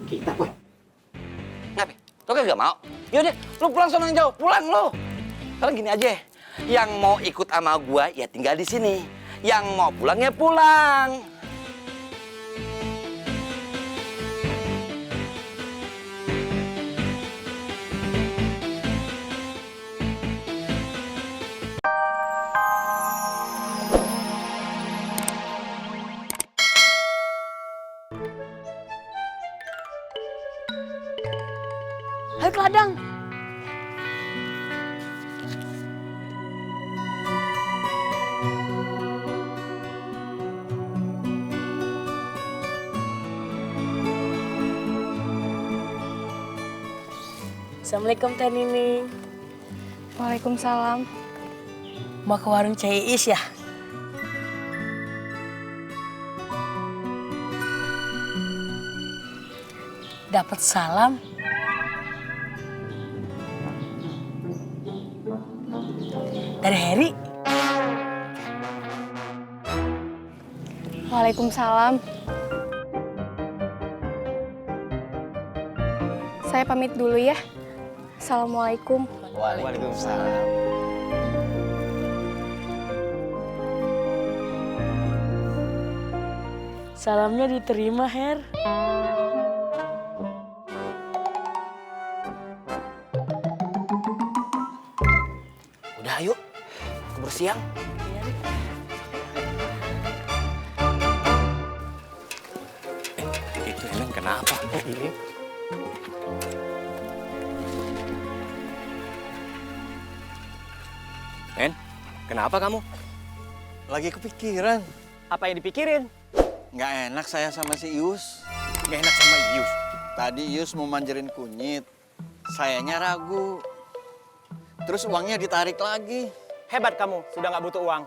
Kita, boy. Ngapain? Lo kagak mau? Yaudah, lu pulang sana yang jauh. Pulang lu. Sekarang gini aja. Yang mau ikut sama gua ya tinggal di sini. Yang mau pulang ya pulang. Ayo ke ladang. Assalamualaikum Teh Nining. Waalaikumsalam. Mau ke warung Cai Is ya? Dapat salam. Dari Heri. Waalaikumsalam. Saya pamit dulu ya. Assalamualaikum. Waalaikumsalam. Salamnya diterima, Her. Udah ayo. Keburu siang. Itu emang kenapa? Ini. Men, kenapa kamu? Lagi kepikiran. Apa yang dipikirin? Nggak enak saya sama si Ius. Gak enak sama Ius. Tadi Ius mau manjerin kunyit. Sayanya ragu. Terus uangnya ditarik lagi. Hebat kamu, sudah nggak butuh uang.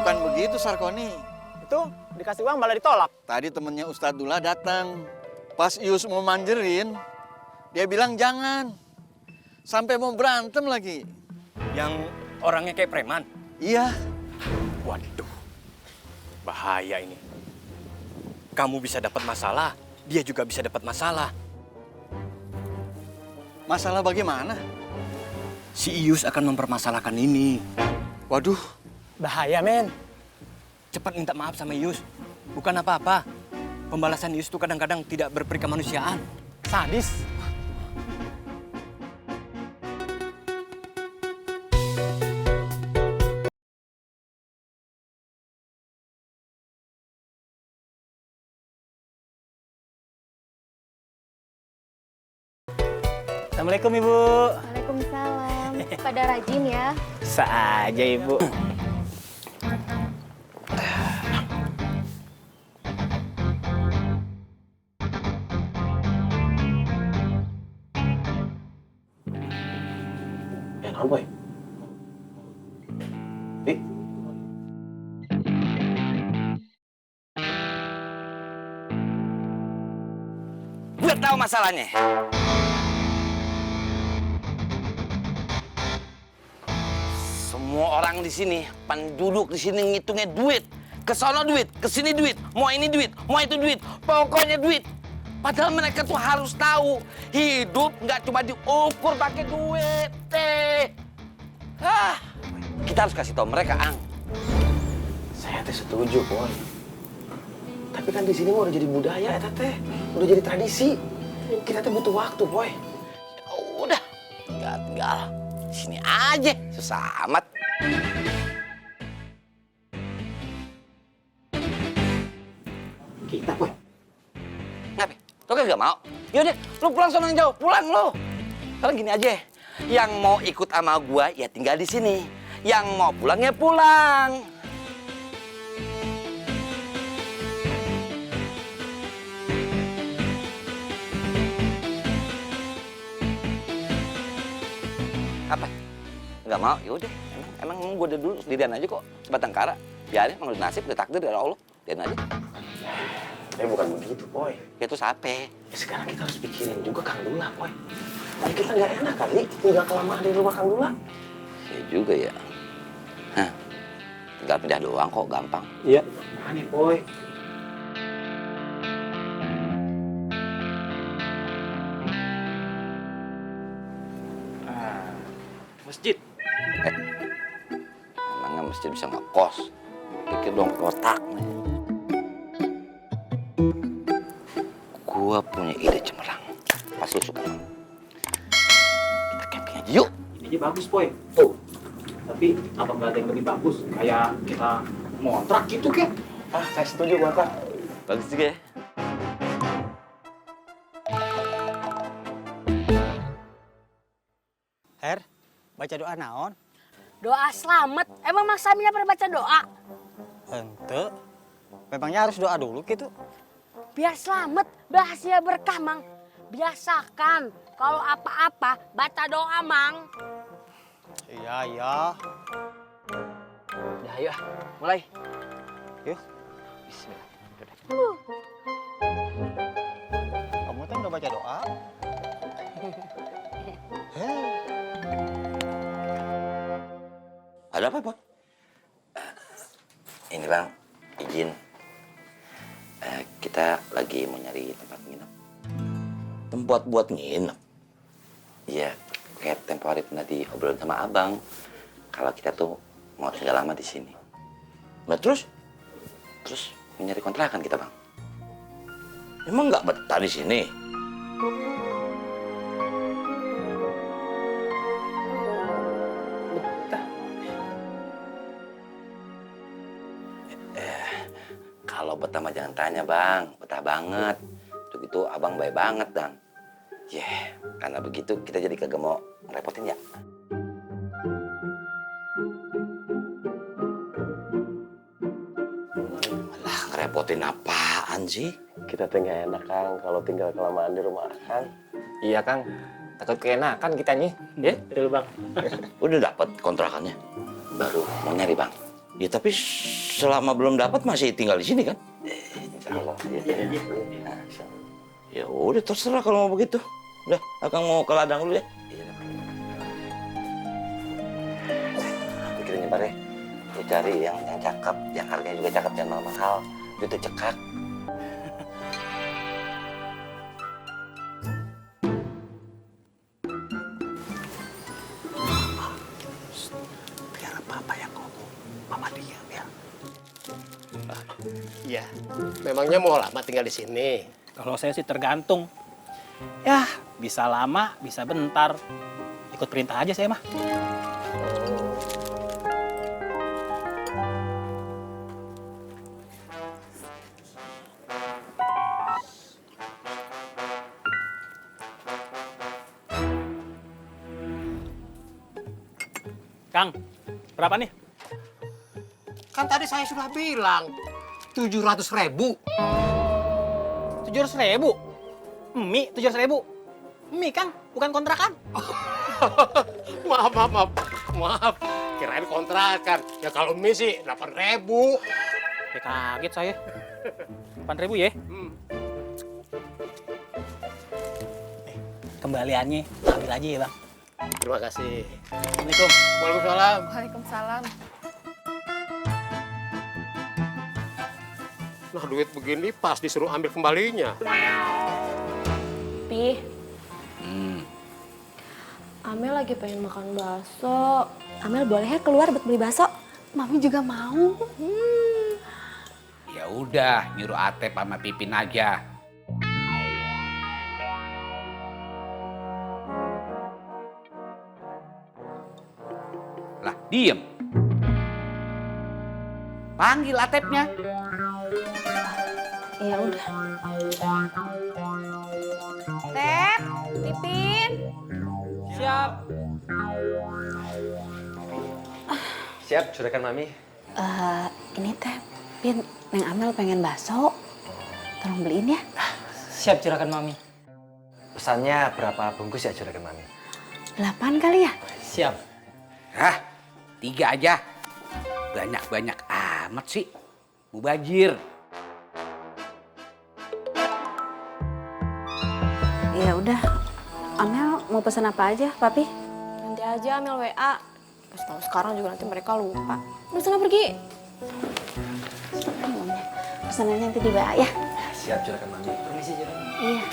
Bukan begitu, Sarkoni. Itu, dikasih uang malah ditolak. Tadi temennya Ustadz Dullah datang. Pas Ius mau manjerin, dia bilang jangan. Sampai mau berantem lagi. Yang orangnya kayak preman. Iya. Waduh, bahaya ini. Kamu bisa dapat masalah, dia juga bisa dapat masalah. Masalah bagaimana? Si Ius akan mempermasalahkan ini. Waduh. Bahaya, men. Cepat minta maaf sama Ius. Bukan apa-apa. Pembalasan Ius itu kadang-kadang tidak berperi kemanusiaan. Sadis. Assalamualaikum, Ibu. Waalaikumsalam. Pada rajin ya. Bisa aja, Ibu. Ya, naon, boy? Gue tahu masalahnya. Semua orang di sini, penduduk di sini ngitungnya duit. Kesono duit, kesini duit, mau ini duit, mau itu duit, pokoknya duit. Padahal mereka tuh harus tahu, hidup nggak cuma diukur pakai duit, teh. Kita harus kasih tahu mereka, Ang. Saya teh setuju, boy. Tapi kan di sini udah jadi budaya, eta teh. Udah jadi tradisi. Kita teh butuh waktu, boy. Ya udah, tinggal di sini aja, susah amat. Kita, boy. Ngapain? Lo kagak mau? Yaudah, lu pulang sana yang jauh. Pulang lu. Sekarang gini aja. Yang mau ikut sama gua ya tinggal di sini. Yang mau pulang ya pulang. Apa? Nggak mau? Yaudah. Emang gua udah dulu sendirian aja kok. Sebatang kara. Biarin, emang udah nasib, udah takdir dari Allah. Biarin aja. Tapi bukan begitu, boy. Ya itu sape. Ya, sekarang kita harus pikirin juga Kang Dula, boy. Tapi kita nggak enak kali tinggal kelamaan di rumah Kang Dula. Ya juga ya. Hah. Tinggal pindah doang kok, gampang. Iya. Aneh, boy. masjid. Emangnya masjid bisa ngekos? Pikir dong otak nih. Gua punya ide cemerlang. Pasti lu suka. Kita camping aja yuk. Ini bagus, Boy. Tuh. Tapi apa nggak ada yang lebih bagus? Kayak kita ngontrak gitu, Kek. Ah, saya setuju, Bapak. Bagus juga ya. Her, baca doa naon? Doa selamat. Emang Mas Saminya pernah baca doa? Hente. Memangnya harus doa dulu gitu? Biar selamat, bahagia berkah, Mang. Biasakan kalau apa-apa baca doa, Mang. Iya, iya. Udah ayo, mulai. Yuk. Bismillah. Kamu kan udah baca doa? Ada apa, Pak? Ini Bang, izin. Kita lagi mau nyari tempat nginep. Tempat buat nginep? Iya, kayak tempo hari pernah diobrolin sama Abang. Kalau kita tuh mau tinggal lama di sini. Nah terus mau nyari kontrakan kita, Bang. Emang nggak betah di sini? Kalau betah mah jangan tanya, Bang. Betah banget. Untuk itu Abang baik banget, Bang. Karena begitu kita jadi kagak mau ngerepotin ya. Alah, ngerepotin apaan sih? Kita teh nggak enak, Kang, kalau tinggal kelamaan di rumah Kang. Iya, Kang. Takut keenakan kita nih. Ya? Betul, Bang. Udah dapat kontrakannya? Baru mau nyari, Bang. Ya tapi selama belum dapat masih tinggal di sini kan? Insya Allah. Ya udah terserah kalau mau begitu. Udah, Akang mau ke ladang dulu ya. Pikirin nyebar ya. Lu cari yang cakep, yang harganya juga cakep, jangan mahal. Itu cekak. Biar apa-apa yang ngomong, Mama diam ya. Iya. Memangnya mau lama tinggal di sini? Kalau saya sih tergantung. Ya, bisa lama, bisa bentar. Ikut perintah aja saya mah. Kang, berapa nih? Kan tadi saya sudah bilang 700.000. 700.000. Mie 700.000. Mie, Kang, bukan kontrakan. Maaf. Kirain kontrakan. Ya kalau mie sih 8.000. Ya kaget saya. 8.000 ya? Kembaliannya ambil aja ya, Bang. Terima kasih. Assalamualaikum. Waalaikumsalam. Waalaikumsalam. Nah, duit begini pas disuruh ambil kembalinya. Pi. Amel lagi pengen makan bakso. Amel boleh ya keluar buat beli bakso? Mami juga mau. Ya udah, nyuruh Atep sama Pipin aja. Lah, diem. Panggil Atepnya. Ya udah. Tep, Pipin. Siap. Siap, juragan Mami. Ini teh, Pin, Neng Amel pengen bakso. Tolong beliin ya. Siap, juragan Mami. Pesannya berapa bungkus ya, juragan Mami? 8 kali ya? Siap. Hah, 3 aja. Banyak-banyak amat sih. Mubazir. Ya udah. Amel mau pesan apa aja, Papi? Nanti aja Amel WA. Pas tahu sekarang juga nanti mereka lupa. Udah sana pergi. Pesanannya nanti di WA ya. Siap, juragan Mami. Permisi, juragan. Iya.